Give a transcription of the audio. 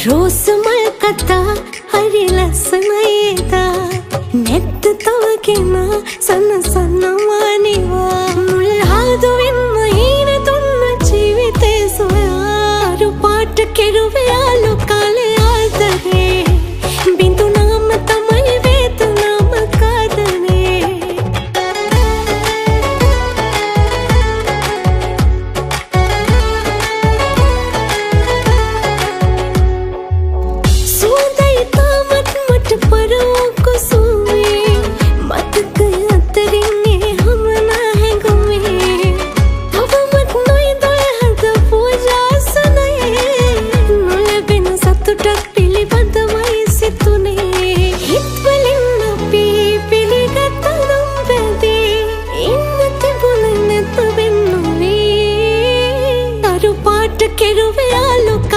රෝසමල් කතා හරි ලස්සනයිදා නැත්ත තවගෙන සනසන්නවානිවා මුල් හාදුවෙන්ම හීන දුන්න ජීවිතේ සොයා අරු පාට කෙරුවේ ආලු කාලේ ආදරේ බිඳුනාම තමයි වේදනාම කාදනේ සුවඳයි තාමත් මට පරෝ කුසුමේ මතකය අතරින් ඒ හමන හැඟුමේ තවමත් නොයිදොල හද පූජාසනයේ නොලැබෙන සතුටක් පිළිබඳවයි සිතුනේ හිත්වලින් අපි පිළිගත නම් බැඳී ඉන්න තිබුණ නැත වෙන්නුනේ අරු පාට කෙරුවේ ආලෝක